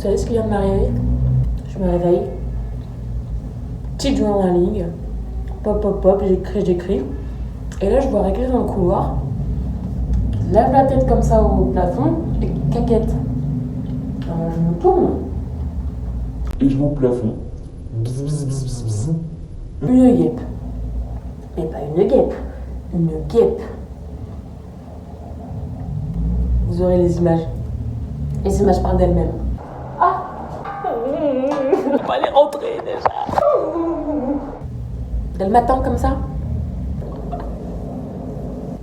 savez ce qui vient de m'arriver? Je me réveille, petite journaling, pop, j'écris. Et là, je vois Récré dans le couloir, lève la tête comme ça au plafond et caquette. Alors, je me tourne. Et je vois au plafond. Bzz, bzz, bzz, bzz, bzz. Une guêpe. Mais pas une guêpe, une guêpe. Vous aurez les images. Les images parlent d'elles-mêmes. Ah! On va les rentrer déjà. Dès le matin comme ça.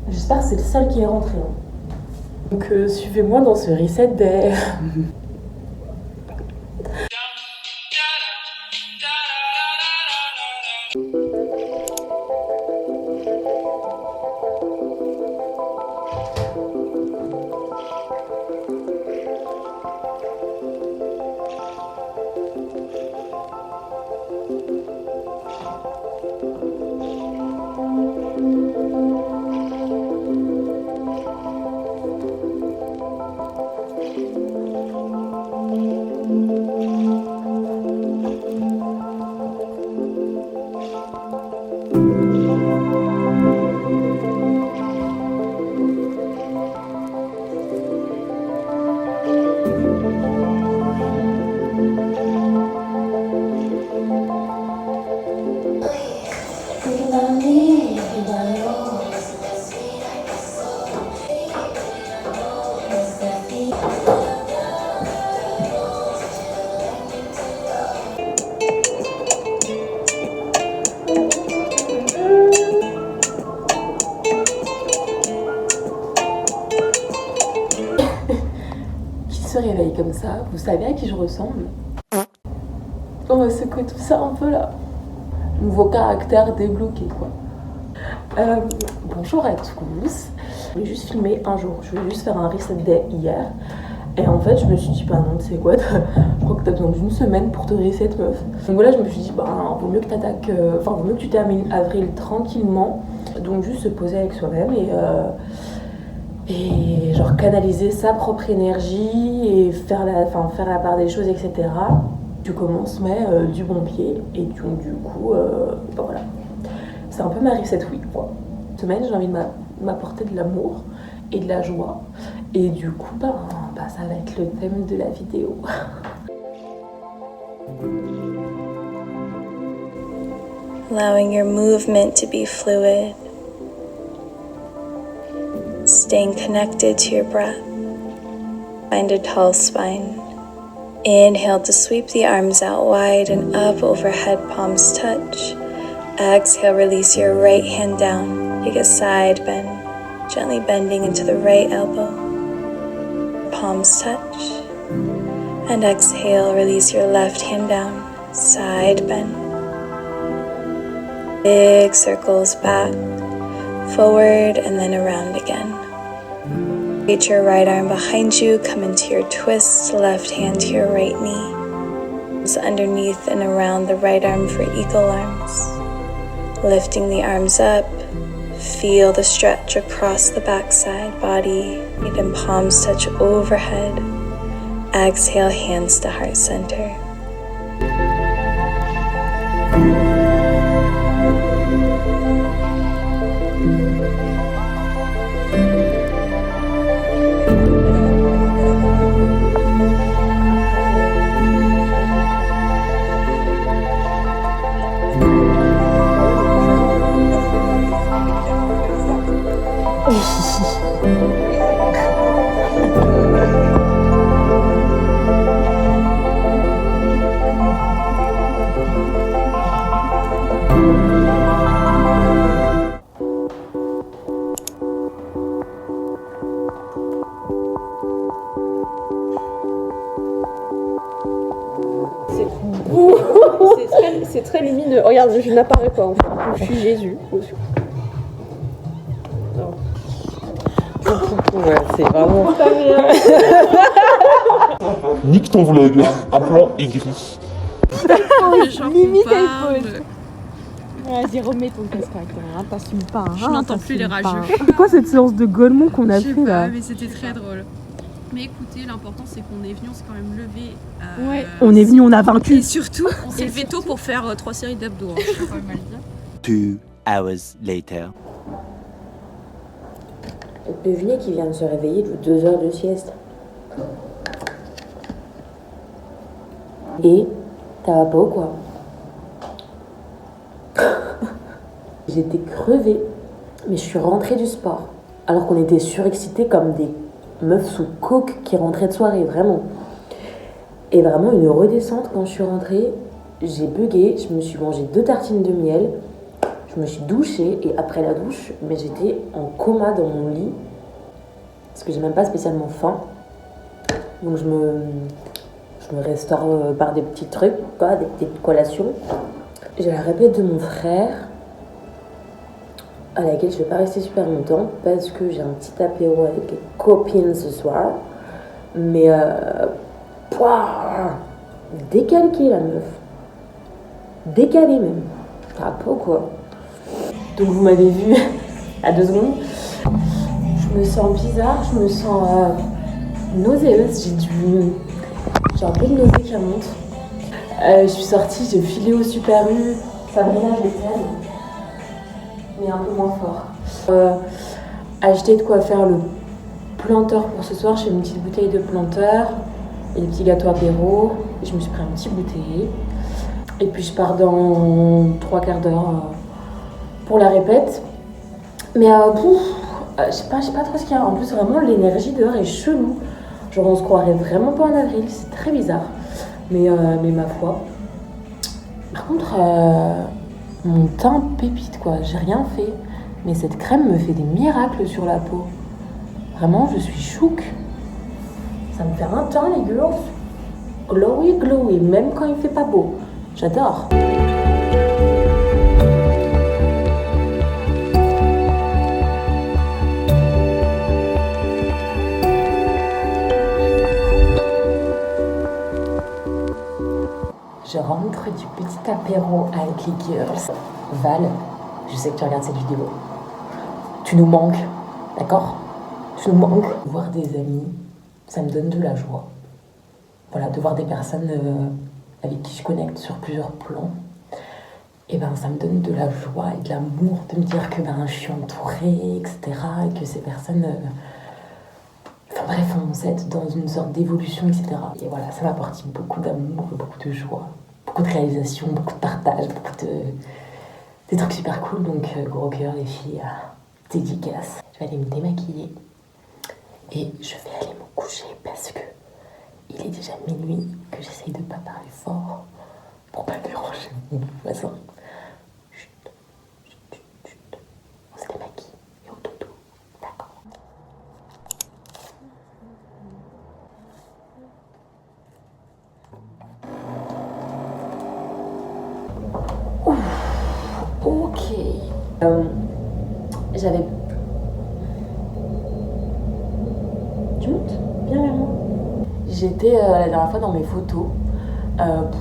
J'espère que c'est le seul qui est rentré. Donc suivez-moi dans ce reset day. Se réveille comme ça, vous savez à qui je ressemble? On va secouer tout ça un peu là. Nouveau caractère débloqué quoi. Bonjour à tous. Je voulais juste filmer un jour, je voulais juste faire un reset day hier. Et en fait je me suis dit bah non tu sais quoi, je crois que t'as besoin d'une semaine pour te reset meuf. Donc voilà je me suis dit bah vaut mieux que t'attaques, vaut mieux que tu termines avril tranquillement. Donc juste se poser avec soi-même et genre canaliser sa propre énergie et faire la part des choses, etc. Tu commences mais du bon pied et du coup bah voilà. C'est un peu ma reset week quoi. Cette semaine j'ai envie de m'apporter de l'amour et de la joie et du coup bah ça va être le thème de la vidéo. Allowing your movement to be fluid. Staying connected to your breath. Find a tall spine. Inhale to sweep the arms out wide and up overhead, palms touch. Exhale, release your right hand down. Take a side bend, gently bending into the right elbow. Palms touch. And exhale, release your left hand down, side bend. Big circles back, forward and then around again. Reach your right arm behind you, come into your twist, left hand to your right knee. It's underneath and around the right arm for eagle arms. Lifting the arms up, feel the stretch across the backside, body, and palms touch overhead. Exhale, hands to heart center. C'est très lumineux. Regarde, je n'apparais pas en fait. Je suis Jésus. Ouais, c'est vraiment. Nique ton vlog. Un plan aigri. Limite iPhone. Vas-y, remets ton casque correctement, hein, t'assumes pas. Hein, je n'entends plus les rageux. C'est quoi cette séance de Golemont qu'on a fait là? Je sais pas, mais c'était très drôle. Mais écoutez, l'important c'est qu'on est venu, on s'est quand même levé. Ouais. On est venu, on a vaincu. Et surtout, on s'est levé tôt pour faire 3 séries d'abdos. Hein. Je peux quand même le dire. 2 hours later. Devinez qui vient de se réveiller de 2 heures de sieste. Et ça va pas ou quoi? J'étais crevée, mais je suis rentrée du sport. Alors qu'on était surexcités comme des meufs sous coke qui rentraient de soirée, vraiment. Et vraiment une redescente quand je suis rentrée, j'ai bugué, je me suis mangé 2 tartines de miel, je me suis douchée et après la douche, mais j'étais en coma dans mon lit parce que j'ai même pas spécialement faim. Donc je me restaure par des petits trucs, quoi, des petites collations. J'ai la répète de mon frère à laquelle je vais pas rester super longtemps parce que j'ai un petit apéro avec les copines ce soir. Mais décalqué la meuf. Décalé même. Ça va pas ou quoi? Donc vous m'avez vu à 2 secondes. Je me sens bizarre, je me sens nauséeuse. J'ai un peu de nausée qui remonte. Je suis sortie, j'ai filé au Super U. Sabrina, je l'étale. Mais un peu moins fort. Acheter de quoi faire le planteur pour ce soir. Je fais une petite bouteille de planteur et des petits gâteaux apéro. Je me suis pris un petit goûter. Et puis je pars dans 3 quarts d'heure pour la répète. Mais je sais pas trop ce qu'il y a. En plus, vraiment, l'énergie dehors est chelou. Genre, on se croirait vraiment pas en avril. C'est très bizarre. Mais ma foi. Par contre, mon teint pépite, quoi. J'ai rien fait. Mais cette crème me fait des miracles sur la peau. Vraiment, je suis chouque. Ça me fait un teint, les girls. Glowy, glowy, même quand il fait pas beau. J'adore. Je rentre du petit apéro avec les girls. Val, je sais que tu regardes cette vidéo. Tu nous manques, d'accord? Tu nous manques. Voir des amis, ça me donne de la joie. Voilà, de voir des personnes avec qui je connecte sur plusieurs plans. Et ben ça me donne de la joie et de l'amour de me dire que je suis entourée, etc. Et que ces personnes... Enfin bref, on s'aide dans une sorte d'évolution, etc. Et voilà, ça m'apporte beaucoup d'amour, beaucoup de joie, beaucoup de réalisation, beaucoup de partage, des trucs super cool. Donc gros cœur les filles, dédicace. Je vais aller me démaquiller et je vais aller me coucher parce que il est déjà minuit, que j'essaye de pas parler fort pour pas déranger mon voisin. Chut, chut, chut, chut. On se démaquille et au dodo, d'accord? Ok. J'avais... Tu montes? Viens vers moi. J'étais la dernière fois dans mes photos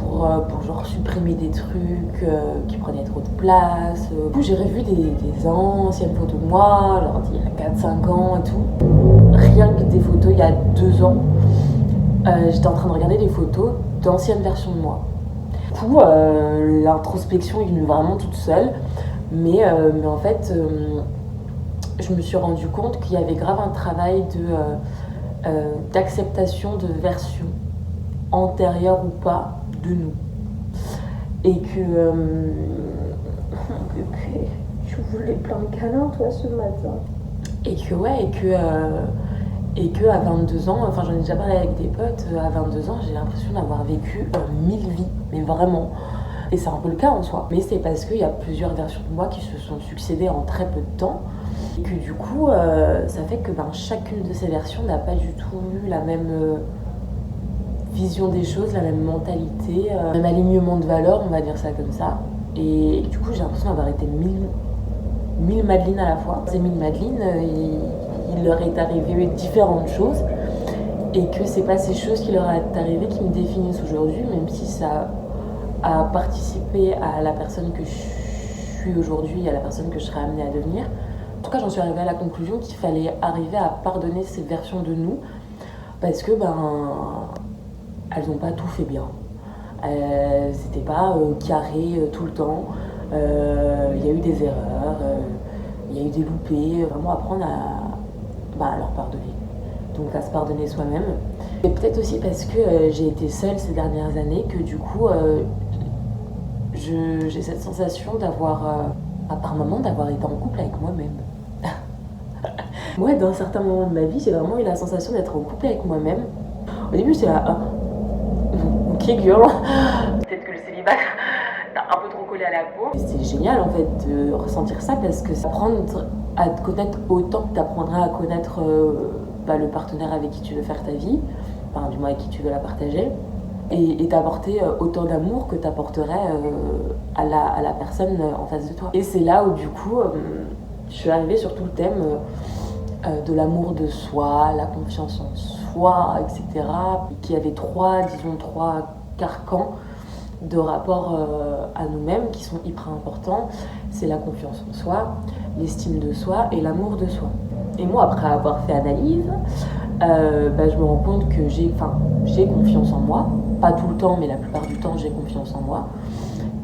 pour genre supprimer des trucs qui prenaient trop de place. Du coup, j'ai revu des anciennes photos de moi, genre d'il y a 4-5 ans et tout. Rien que des photos il y a 2 ans. J'étais en train de regarder des photos d'anciennes versions de moi. Du coup, l'introspection est venue vraiment toute seule. Mais en fait, je me suis rendu compte qu'il y avait grave un travail d'acceptation de versions antérieures ou pas de nous. Et que... Tu voulais plein de câlins, toi, ce matin. Et que à 22 ans, enfin j'en ai déjà parlé avec des potes, à 22 ans, j'ai l'impression d'avoir vécu 1000 vies, mais vraiment. Et c'est un peu le cas en soi. Mais c'est parce qu'il y a plusieurs versions de moi qui se sont succédées en très peu de temps. Et que du coup, ça fait que chacune de ces versions n'a pas du tout eu la même vision des choses, la même mentalité, le même alignement de valeurs, on va dire ça comme ça. Et du coup, j'ai l'impression d'avoir été 1000 Madeleines à la fois. Ces 1000 Madeleines, il leur est arrivé différentes choses. Et que c'est pas ces choses qui leur est arrivées qui me définissent aujourd'hui, même si ça a participé à la personne que je suis aujourd'hui et à la personne que je serai amenée à devenir. En tout cas, j'en suis arrivée à la conclusion qu'il fallait arriver à pardonner ces versions de nous parce que elles n'ont pas tout fait bien. C'était pas carré tout le temps. Il y a eu des erreurs, il y a eu des loupés. Vraiment apprendre à leur pardonner. Donc à se pardonner soi-même. Et peut-être aussi parce que j'ai été seule ces dernières années que du coup j'ai cette sensation d'avoir, par moments, d'avoir été en couple avec moi-même. Moi, dans certains moments de ma vie, j'ai vraiment eu la sensation d'être en couple avec moi-même. Au début, j'étais là, ok girl, peut-être que le célibat t'a un peu trop collé à la peau. C'est génial en fait de ressentir ça parce que apprendre à te connaître autant que t'apprendras à connaître le partenaire avec qui tu veux faire ta vie, enfin du moins avec qui tu veux la partager, et t'apporter autant d'amour que t'apporterais à la personne en face de toi. Et c'est là où du coup je suis arrivée sur tout le thème de l'amour de soi, la confiance en soi, etc. Qui avait trois carcans de rapport à nous-mêmes qui sont hyper importants. C'est la confiance en soi, l'estime de soi et l'amour de soi. Et moi, après avoir fait analyse, je me rends compte que j'ai confiance en moi. Pas tout le temps, mais la plupart du temps, j'ai confiance en moi.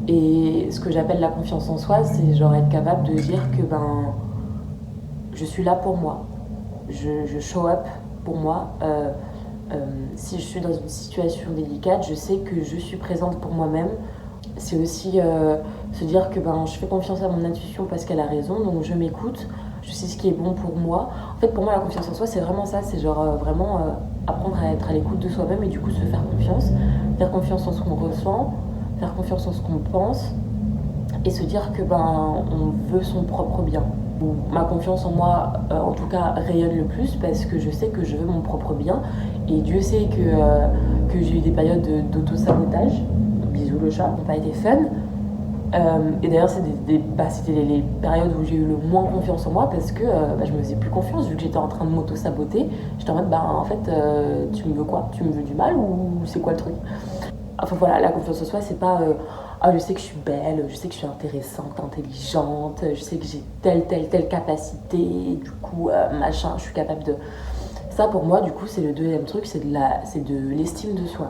Et ce que j'appelle la confiance en soi, c'est genre être capable de dire que je suis là pour moi. Je show up pour moi. Si je suis dans une situation délicate, je sais que je suis présente pour moi-même. C'est aussi se dire que je fais confiance à mon intuition parce qu'elle a raison, donc je m'écoute, je sais ce qui est bon pour moi. En fait, pour moi, la confiance en soi, c'est vraiment ça, c'est genre vraiment apprendre à être à l'écoute de soi-même et du coup se faire confiance en ce qu'on ressent, faire confiance en ce qu'on pense et se dire que on veut son propre bien. Ma confiance en moi, en tout cas, rayonne le plus parce que je sais que je veux mon propre bien. Et Dieu sait que j'ai eu des périodes d'auto-sabotage. Bisous le chat, n'ont pas été fun. Et d'ailleurs, c'était les périodes où j'ai eu le moins confiance en moi parce que je me faisais plus confiance vu que j'étais en train de m'auto-saboter. J'étais en mode, en fait, tu me veux quoi? Tu me veux du mal ou c'est quoi le truc? Enfin voilà, la confiance en soi, c'est pas je sais que je suis belle, je sais que je suis intéressante, intelligente, je sais que j'ai telle capacité, et du coup, je suis capable de... Ça, pour moi, du coup, c'est le deuxième truc, c'est de l'estime de soi.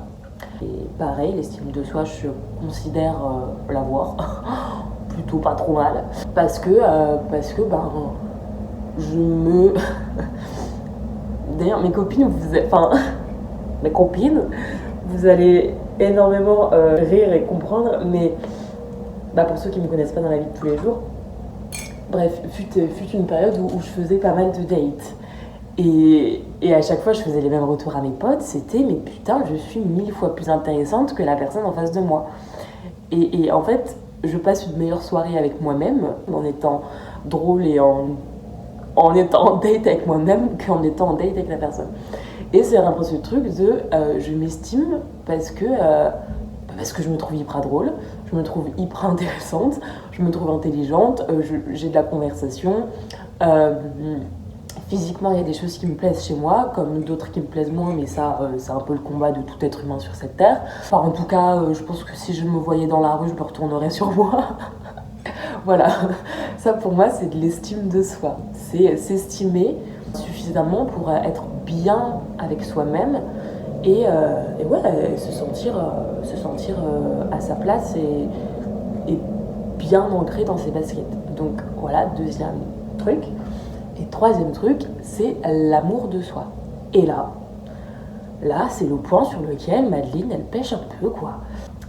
Et pareil, l'estime de soi, je considère l'avoir plutôt pas trop mal, parce que je me... D'ailleurs, mes copines, vous allez énormément rire et comprendre, mais pour ceux qui me connaissent pas dans la vie de tous les jours, bref, fut une période où je faisais pas mal de dates. Et à chaque fois, je faisais les mêmes retours à mes potes, c'était mais putain, je suis 1000 fois plus intéressante que la personne en face de moi. Et en fait, je passe une meilleure soirée avec moi-même en étant drôle et en étant en date avec moi-même qu'en étant en date avec la personne. Et c'est un peu ce truc de je m'estime parce que je me trouve hyper drôle, je me trouve hyper intéressante, je me trouve intelligente, j'ai de la conversation. Physiquement, il y a des choses qui me plaisent chez moi, comme d'autres qui me plaisent moins, mais ça, c'est un peu le combat de tout être humain sur cette terre. Enfin, en tout cas, je pense que si je me voyais dans la rue, je me retournerais sur moi. Voilà, ça pour moi, c'est de l'estime de soi. C'est s'estimer suffisamment pour être bien avec soi-même et se sentir à sa place et bien ancré dans ses baskets. Donc voilà, deuxième truc. Et troisième truc, c'est l'amour de soi. Et là, c'est le point sur lequel Madeleine, elle pêche un peu, quoi.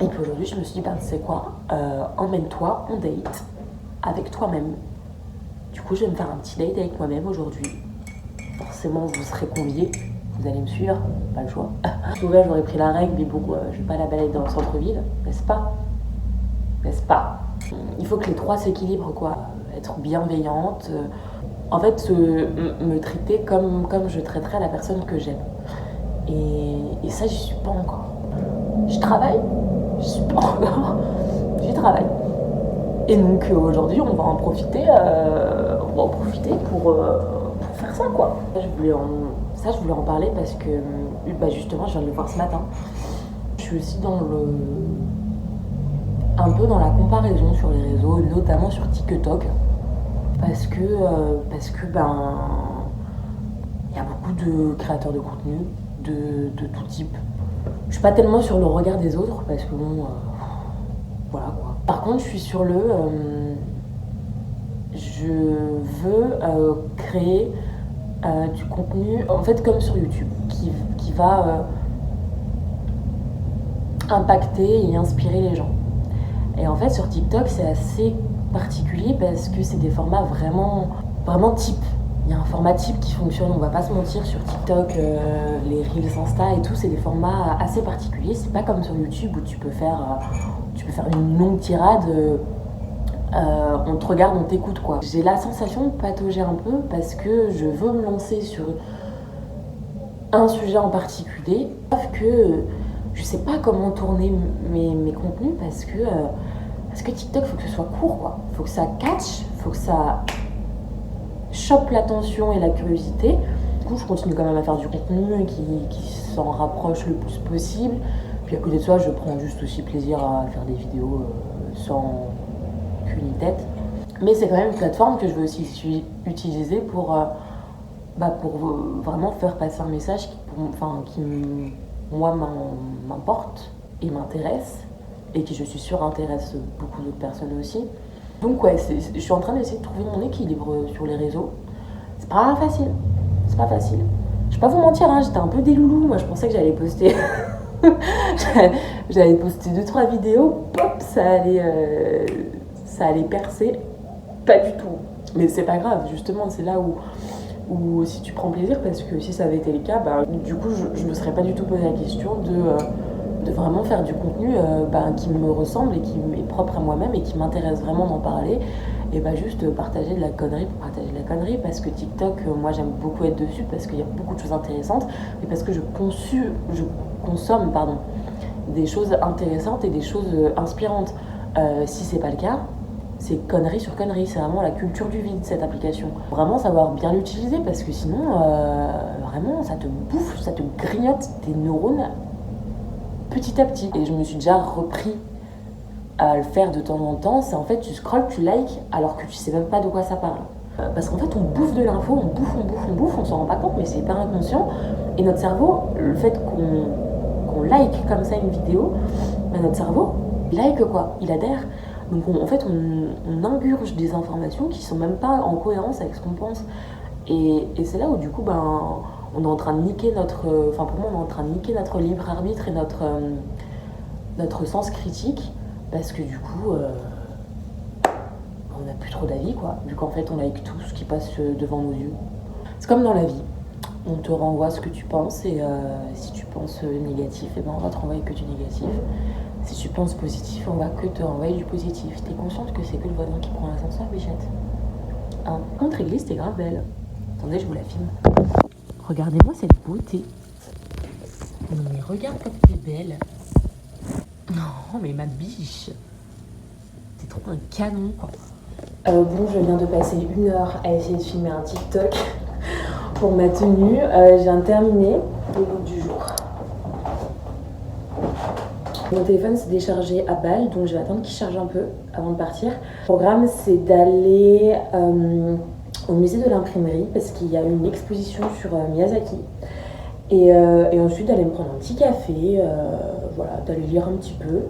Et puis aujourd'hui, je me suis dit, tu sais quoi, emmène-toi en date avec toi-même. Du coup, je vais me faire un petit date avec moi-même aujourd'hui. Forcément, vous serez conviés, vous allez me suivre, pas le choix. Souvent, j'aurais pris la règle, mais bon, je vais pas la balader dans le centre-ville, n'est-ce pas? Il faut que les trois s'équilibrent, quoi. Être bienveillante, en fait, me traiter comme je traiterais la personne que j'aime. Et ça, j'y suis pas encore. Je travaille, j'y travaille. Et donc aujourd'hui, on va en profiter pour faire ça, quoi. Je voulais en parler parce que justement, je viens de le voir ce matin. Je suis aussi un peu dans la comparaison sur les réseaux, notamment sur TikTok. Parce que il y a beaucoup de créateurs de contenu, de tout type. Je suis pas tellement sur le regard des autres parce que bon, voilà quoi. Par contre, je suis sur je veux créer du contenu, en fait comme sur YouTube, qui va impacter et inspirer les gens. Et en fait sur TikTok c'est assez particulier parce que c'est des formats vraiment type. Il y a un format type qui fonctionne, on va pas se mentir, sur TikTok, les Reels Insta et tout, c'est des formats assez particuliers. C'est pas comme sur YouTube où tu peux faire une longue tirade, on te regarde, on t'écoute quoi. J'ai la sensation de patauger un peu parce que je veux me lancer sur un sujet en particulier, sauf que je sais pas comment tourner mes contenus parce que TikTok, faut que ce soit court quoi. Faut que ça catch, faut que ça chope l'attention et la curiosité. Du coup, je continue quand même à faire du contenu qui s'en rapproche le plus possible. Puis à côté de ça, je prends juste aussi plaisir à faire des vidéos sans cul ni tête. Mais c'est quand même une plateforme que je veux aussi utiliser pour vraiment faire passer un message qui moi m'importe et m'intéresse et qui je suis sûre intéresse beaucoup d'autres personnes aussi. Donc ouais, je suis en train d'essayer de trouver mon équilibre sur les réseaux. C'est pas facile. Je vais pas vous mentir, hein, j'étais un peu des loulous. Moi je pensais que j'allais poster j'allais poster 2-3 vidéos, pop, ça allait percer. Pas du tout. Mais c'est pas grave, justement, c'est là où si tu prends plaisir, parce que si ça avait été le cas, du coup je me serais pas du tout posé la question de vraiment faire du contenu qui me ressemble et qui est propre à moi-même et qui m'intéresse vraiment d'en parler, et juste partager de la connerie pour partager de la connerie, parce que TikTok, moi j'aime beaucoup être dessus parce qu'il y a beaucoup de choses intéressantes, et parce que je consomme des choses intéressantes et des choses inspirantes. Si c'est pas le cas, c'est connerie sur connerie, c'est vraiment la culture du vide cette application. Vraiment savoir bien l'utiliser parce que sinon vraiment ça te bouffe, ça te grignote tes neurones petit à petit. Et je me suis déjà repris à le faire de temps en temps, c'est en fait tu scrolles, tu likes alors que tu sais même pas de quoi ça parle. Parce qu'en fait on bouffe de l'info, on bouffe, on s'en rend pas compte mais c'est hyper inconscient. Et notre cerveau, le fait qu'on like comme ça une vidéo, notre cerveau like quoi, il adhère. Donc on ingurge des informations qui sont même pas en cohérence avec ce qu'on pense. Et c'est là où du coup on est en train de niquer pour moi on est en train de niquer notre libre arbitre et notre sens critique, parce que du coup on n'a plus trop d'avis quoi, vu qu'en fait on like tout ce qui passe devant nos yeux. C'est comme dans la vie, on te renvoie ce que tu penses, et si tu penses négatif, on va te renvoyer que du négatif. Si tu penses positif, on va que te renvoyer du positif. T'es consciente que c'est que le voisin qui prend l'ascenseur, Bichette? Hein, contre-église, t'es grave belle. Attendez, je vous la filme. Regardez-moi cette beauté. Non mais regarde comme t'es belle. Non mais ma biche. T'es trop un canon quoi. Bon, je viens de passer 1 heure à essayer de filmer un TikTok pour ma tenue. Je viens de terminer le look du jour. Mon téléphone s'est déchargé à balle, donc je vais attendre qu'il charge un peu avant de partir. Le programme, c'est d'aller au musée de l'imprimerie parce qu'il y a une exposition sur Miyazaki. Et ensuite d'aller me prendre un petit café, d'aller lire un petit peu.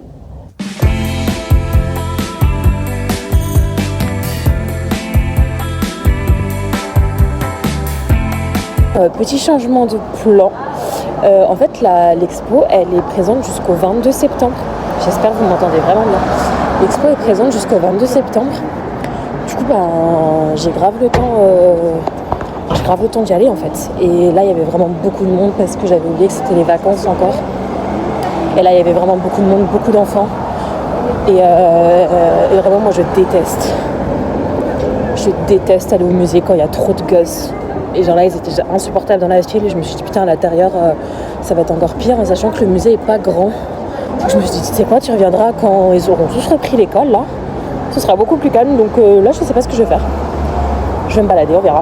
Petit changement de plan. En fait, l'expo, elle est présente jusqu'au 22 septembre. J'espère que vous m'entendez vraiment bien. L'expo est présente jusqu'au 22 septembre. Du coup, j'ai grave le temps d'y aller en fait. Et là, il y avait vraiment beaucoup de monde parce que j'avais oublié que c'était les vacances encore. Et là, il y avait vraiment beaucoup de monde, beaucoup d'enfants. Et vraiment, moi, je déteste. Je déteste aller au musée quand il y a trop de gosses. Et genre là, ils étaient insupportables dans la file et je me suis dit putain, à l'intérieur, ça va être encore pire, en sachant que le musée est pas grand. Donc je me suis dit, tu sais quoi, tu reviendras quand ils auront tous repris l'école, là. Ce sera beaucoup plus calme, donc là, je sais pas ce que je vais faire. Je vais me balader, on verra.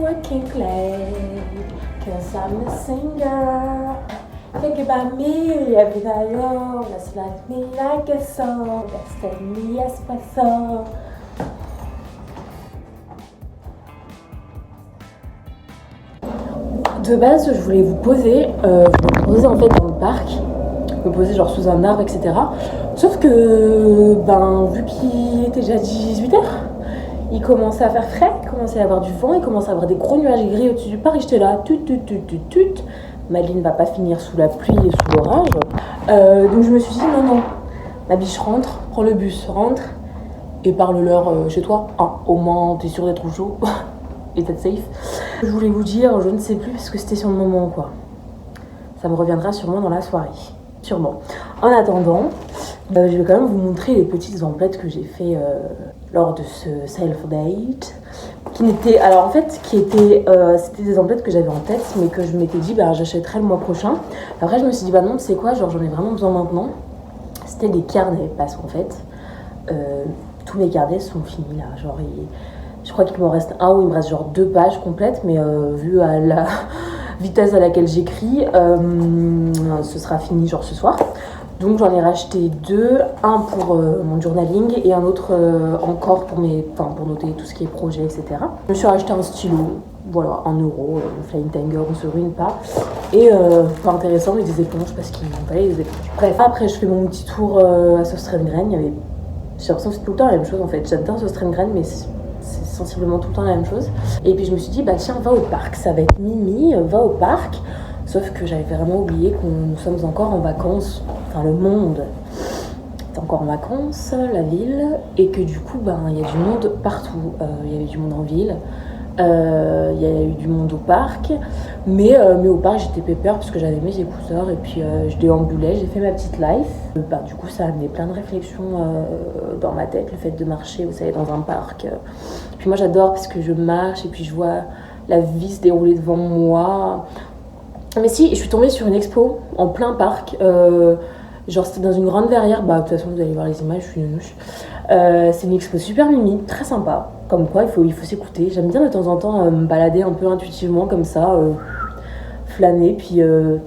working clay, 'cause I'm a singer. Think about me every night, oh, let's light me like a song, let's take me espresso. De base, je voulais vous poser, en fait dans le parc, me poser genre sous un arbre, etc. Sauf que, vu qu'il était déjà 18h, il commençait à faire frais, il commençait à avoir du vent, il commençait à avoir des gros nuages gris au-dessus du parc, et j'étais là, tut. Madeleine va pas finir sous la pluie et sous l'orage. Donc je me suis dit, non, ma biche rentre, prends le bus, rentre, et parle-leur chez toi. Au moins, t'es sûr d'être au chaud, et d'être safe. Je voulais vous dire, je ne sais plus, parce que c'était sur le moment, quoi. Ça me reviendra sûrement dans la soirée. Sûrement. En attendant, je vais quand même vous montrer les petites emplettes que j'ai fait lors de ce self-date. C'était des emplettes que j'avais en tête, mais que je m'étais dit, j'achèterai le mois prochain. Après, je me suis dit, non, tu sais quoi, genre j'en ai vraiment besoin maintenant. C'était des carnets, parce qu'en fait, tous mes carnets sont finis là. Genre, je crois qu'il m'en reste un ou il me reste genre 2 pages complètes, mais vu à la vitesse à laquelle j'écris, ce sera fini genre ce soir. Donc j'en ai racheté 2, un pour mon journaling et un autre encore pour noter tout ce qui est projet, etc. Je me suis racheté un stylo, voilà, 1€, Flying Tiger, on se ruine pas. Et pas intéressant, mais des éponges parce qu'il m'en fallait des éponges. Bref, après je fais mon petit tour à Söstrengren. J'ai l'impression que c'est tout le temps la même chose en fait. J'adore Söstrengren, mais c'est sensiblement tout le temps la même chose. Et puis je me suis dit, tiens, va au parc, ça va être Mimi, va au parc. Sauf que j'avais vraiment oublié que nous sommes encore en vacances, enfin le monde est encore en vacances, la ville, et que du coup, il y a du monde partout. Il y avait du monde en ville, il y a eu du monde au parc, mais au parc j'étais pépère parce que j'avais mes écouteurs et puis je déambulais, j'ai fait ma petite life. Du coup ça a amené plein de réflexions dans ma tête, le fait de marcher, vous savez, dans un parc. Puis moi j'adore parce que je marche et puis je vois la vie se dérouler devant moi. Mais si, je suis tombée sur une expo en plein parc, genre c'était dans une grande verrière, de toute façon vous allez voir les images, je suis une mouche. C'est une expo super mimi, très sympa, comme quoi il faut s'écouter. J'aime bien de temps en temps me balader un peu intuitivement comme ça, flâner, puis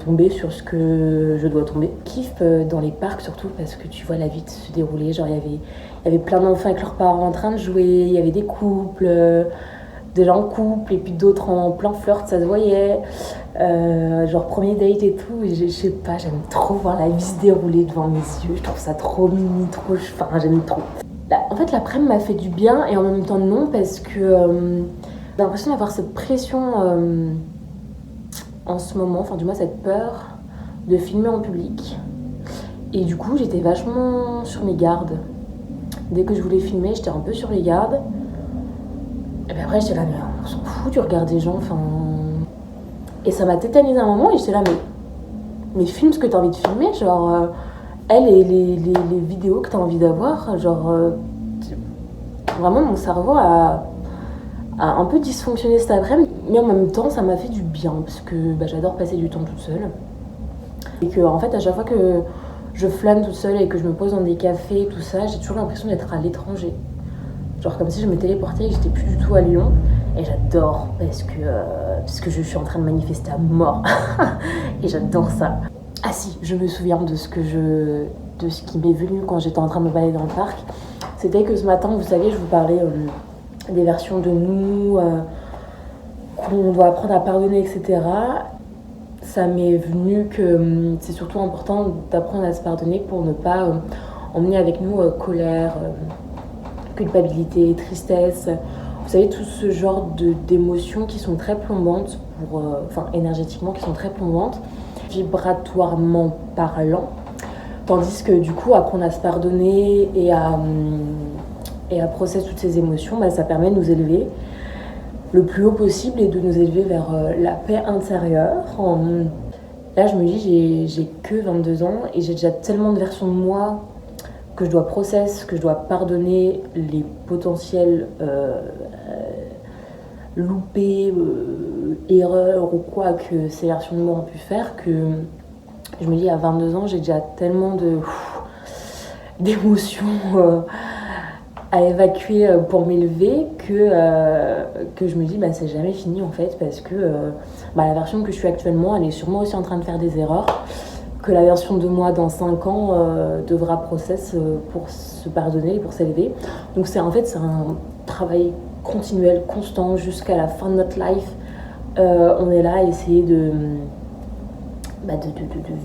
tomber sur ce que je dois tomber. Je kiffe dans les parcs surtout parce que tu vois la vie se dérouler, genre il y avait plein d'enfants avec leurs parents en train de jouer, il y avait des couples, des gens en couple et puis d'autres en plein flirt, ça se voyait. Genre premier date et tout, et je sais pas, j'aime trop voir la vie se dérouler devant mes yeux, je trouve ça trop mimi, j'aime trop. En fait l'après-midi m'a fait du bien et en même temps non, parce que j'ai l'impression d'avoir cette pression en ce moment, du moins cette peur de filmer en public, et du coup j'étais vachement sur mes gardes. Dès que je voulais filmer, j'étais un peu sur les gardes, et puis après j'étais là, mais on s'en fout du regard des gens, Et ça m'a tétanisé un moment et j'étais là, mais filme ce que t'as envie de filmer, genre, elle et les vidéos que t'as envie d'avoir, genre, vraiment mon cerveau a un peu dysfonctionné cet après-midi, mais en même temps ça m'a fait du bien, parce que j'adore passer du temps toute seule. Et que en fait à chaque fois que je flâne toute seule et que je me pose dans des cafés, tout ça, j'ai toujours l'impression d'être à l'étranger. Genre comme si je me téléportais et que j'étais plus du tout à Lyon. Et j'adore parce que je suis en train de manifester à mort. Et j'adore ça. Ah si, je me souviens de ce qui m'est venu quand j'étais en train de me balader dans le parc. C'était que ce matin, vous savez, je vous parlais des versions de nous, qu'on doit apprendre à pardonner, etc. Ça m'est venu que c'est surtout important d'apprendre à se pardonner pour ne pas emmener avec nous colère, culpabilité, tristesse. Vous savez, tout ce genre d'émotions qui sont très plombantes, énergétiquement, qui sont très plombantes, vibratoirement parlant. Tandis que du coup, apprendre à se pardonner et à processer toutes ces émotions, ça permet de nous élever le plus haut possible et de nous élever vers la paix intérieure. Là, je me dis, j'ai que 22 ans et j'ai déjà tellement de versions de moi que je dois processer, que je dois pardonner les potentiels loupés, erreurs ou quoi que ces versions de moi ont pu faire, que je me dis à 22 ans j'ai déjà tellement d'émotions à évacuer pour m'élever que je me dis c'est jamais fini en fait, parce que la version que je suis actuellement, elle est sûrement aussi en train de faire des erreurs, que la version de moi dans 5 ans devra process pour se pardonner et pour s'élever. Donc c'est un travail continuel, constant, jusqu'à la fin de notre life. On est là à essayer de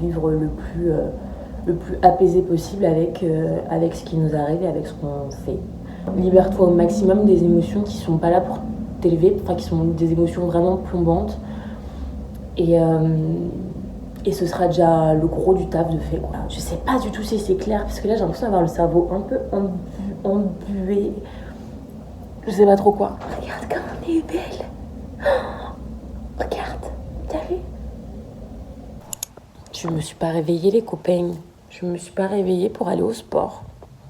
vivre le plus apaisé possible avec ce qui nous arrive et avec ce qu'on fait. Libère-toi au maximum des émotions qui sont pas là pour t'élever, qui sont des émotions vraiment plombantes. Et ce sera déjà le gros du taf de fait, quoi. Je sais pas du tout si c'est clair, parce que là j'ai l'impression d'avoir le cerveau un peu embué. Je sais pas trop quoi. Regarde comme on est belle. Oh, regarde, t'as vu? Je me suis pas réveillée, les copains. Je me suis pas réveillée pour aller au sport.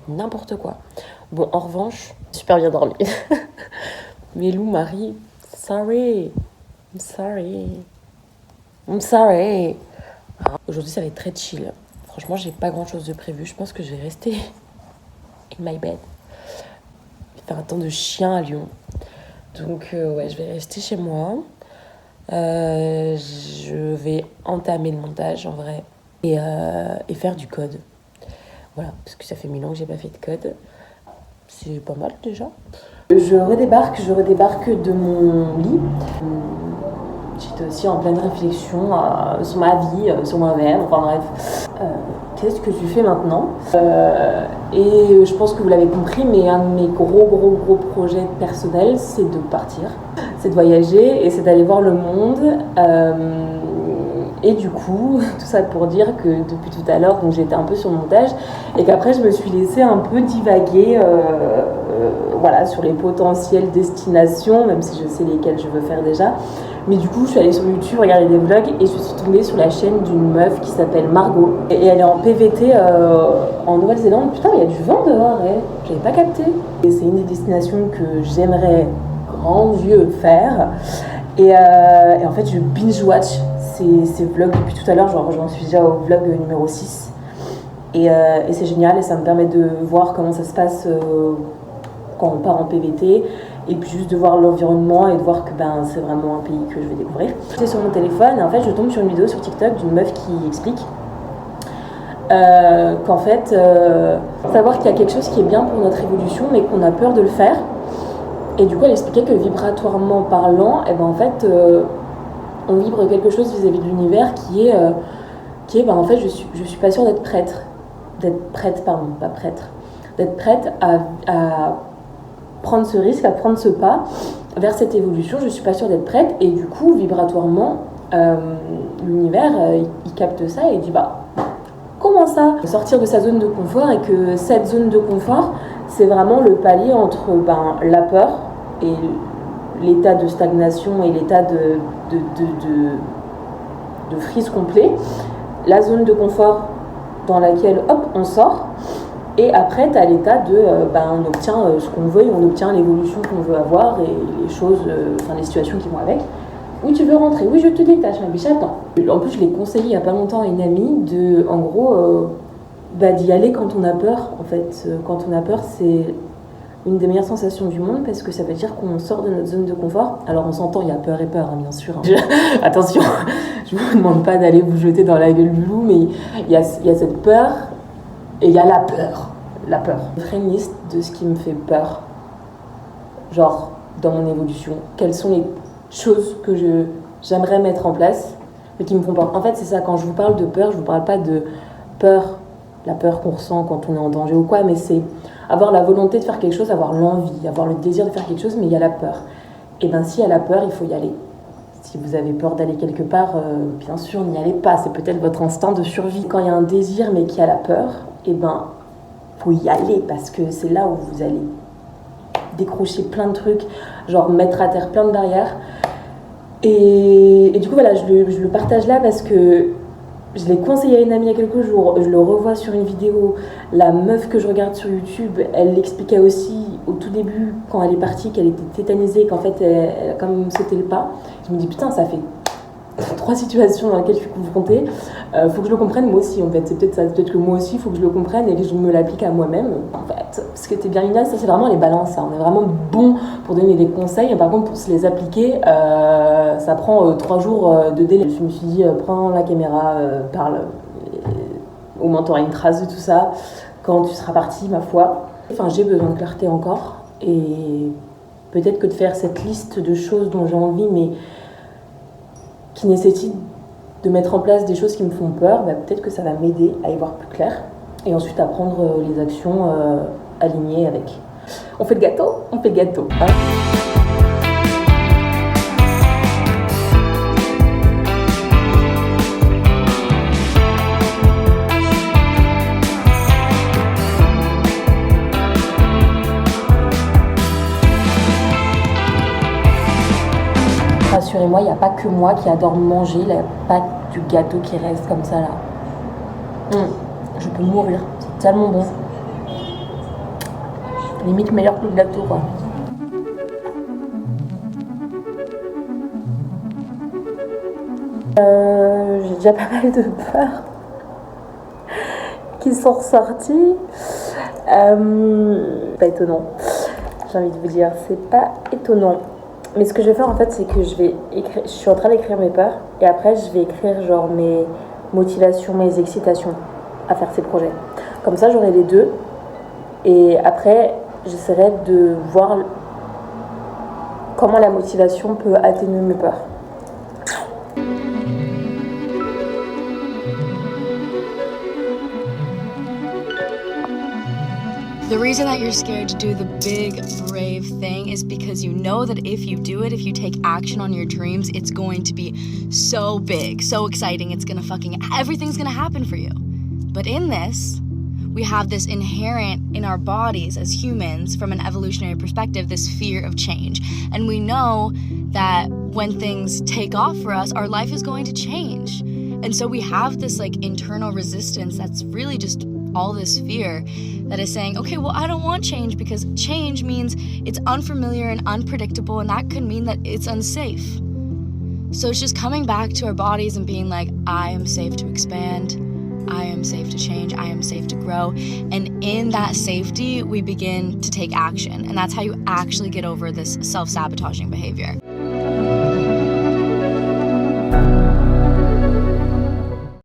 N'importe quoi. Bon, en revanche, super bien dormi. Mais Lou, Marie, sorry. I'm sorry. Aujourd'hui, ça va être très chill. Franchement, j'ai pas grand chose de prévu. Je pense que je vais rester in my bed. Faire un temps de chien à Lyon. Donc, je vais rester chez moi. Je vais entamer le montage en vrai et faire du code. Voilà, parce que ça fait 1000 ans que j'ai pas fait de code. C'est pas mal déjà. Je redébarque de mon lit. J'étais aussi en pleine réflexion sur ma vie, sur moi-même, enfin bref. Qu'est-ce que tu fais maintenant? Et je pense que vous l'avez compris, mais un de mes gros projets personnels, c'est de partir. C'est de voyager et c'est d'aller voir le monde. Et du coup, tout ça pour dire que depuis tout à l'heure, donc j'étais un peu sur le montage et qu'après je me suis laissée un peu divaguer sur les potentielles destinations, même si je sais lesquelles je veux faire déjà. Mais du coup, je suis allée sur YouTube regarder des vlogs et je suis tombée sur la chaîne d'une meuf qui s'appelle Margot. Et elle est en PVT en Nouvelle-Zélande. Putain, il y a du vent dehors, j'avais pas capté. Et c'est une des destinations que j'aimerais grand Dieu faire. Et en fait, je binge-watch ces vlogs depuis tout à l'heure. J'en suis déjà au vlog numéro 6. Et c'est génial et ça me permet de voir comment ça se passe quand on part en PVT. Et puis juste de voir l'environnement et de voir que c'est vraiment un pays que je vais découvrir. J'étais sur mon téléphone et en fait je tombe sur une vidéo sur TikTok d'une meuf qui explique qu'en fait, savoir qu'il y a quelque chose qui est bien pour notre évolution mais qu'on a peur de le faire. Et du coup elle expliquait que vibratoirement parlant, en fait on vibre quelque chose vis-à-vis de l'univers qui est en fait je suis pas sûre d'être prête à prendre ce risque, à prendre ce pas vers cette évolution. Je suis pas sûre d'être prête et du coup vibratoirement l'univers il capte ça et il dit comment ça sortir de sa zone de confort, et que cette zone de confort c'est vraiment le palier entre la peur et l'état de stagnation et l'état de freeze complet, la zone de confort dans laquelle on sort. Et après, tu as l'état de, on obtient ce qu'on veut et on obtient l'évolution qu'on veut avoir et les choses, les situations qui vont avec. Oui, tu veux rentrer, oui, je te détache, ma biche, attends. En plus, je l'ai conseillé il n'y a pas longtemps à une amie d'y aller quand on a peur. En fait, quand on a peur, c'est une des meilleures sensations du monde parce que ça veut dire qu'on sort de notre zone de confort. Alors, on s'entend, il y a peur et peur, bien sûr. Attention, je ne vous demande pas d'aller vous jeter dans la gueule du loup, mais il y a cette peur. Et il y a la peur. Je ferai une liste de ce qui me fait peur. Genre, dans mon évolution. Quelles sont les choses que j'aimerais mettre en place, mais qui me font peur. En fait, c'est ça, quand je vous parle de peur, je vous parle pas de peur, la peur qu'on ressent quand on est en danger ou quoi, mais c'est avoir la volonté de faire quelque chose, avoir l'envie, avoir le désir de faire quelque chose, mais il y a la peur. Et s'il y a la peur, il faut y aller. Si vous avez peur d'aller quelque part, bien sûr, n'y allez pas. C'est peut-être votre instinct de survie. Quand il y a un désir, mais qu'il y a la peur, faut y aller parce que c'est là où vous allez décrocher plein de trucs, genre mettre à terre plein de barrières. Et du coup, voilà, je le partage là parce que je l'ai conseillé à une amie il y a quelques jours, je le revois sur une vidéo. La meuf que je regarde sur YouTube, elle l'expliquait aussi au tout début, quand elle est partie, qu'elle était tétanisée, qu'en fait, elle a quand même sauté le pas. Je me dis, putain, ça fait 3 situations dans lesquelles je suis confrontée. Faut que je le comprenne moi aussi en fait. C'est peut-être ça, peut-être que moi aussi il faut que je le comprenne et que je me l'applique à moi-même en fait. Parce que t'es bien Lina, ça c'est vraiment les balances. Hein. On est vraiment bon pour donner des conseils, par contre pour se les appliquer, ça prend 3 jours de délai. Je me suis dit prends la caméra, parle, au moins t'auras une trace de tout ça quand tu seras parti ma foi. Enfin j'ai besoin de clarté encore et peut-être que de faire cette liste de choses dont j'ai envie mais qui nécessite de mettre en place des choses qui me font peur, peut-être que ça va m'aider à y voir plus clair et ensuite à prendre les actions alignées avec. On fait le gâteau, hein. Rassurez-moi, il n'y a pas que moi qui adore manger la pâte du gâteau qui reste comme ça là. Je peux mourir, c'est tellement bon. Limite meilleur que le gâteau quoi. J'ai déjà pas mal de peurs qui sont ressorties. Pas étonnant, j'ai envie de vous dire, c'est pas étonnant. Mais ce que je vais faire en fait, c'est que je suis en train d'écrire mes peurs et après je vais écrire genre mes motivations, mes excitations à faire ces projets. Comme ça j'aurai les deux et après j'essaierai de voir comment la motivation peut atténuer mes peurs. The reason that you're scared to do the big, brave thing is because you know that if you do it, if you take action on your dreams, it's going to be so big, so exciting, everything's gonna happen for you. But in this, we have this inherent in our bodies as humans, from an evolutionary perspective, this fear of change. And we know that when things take off for us, our life is going to change. And so we have this internal resistance that's really just all this fear that is saying, okay, well, I don't want change because change means it's unfamiliar and unpredictable, and that could mean that it's unsafe. So it's just coming back to our bodies and being like, I am safe to expand, I am safe to change, I am safe to grow. And in that safety, we begin to take action. And that's how you actually get over this self-sabotaging behavior.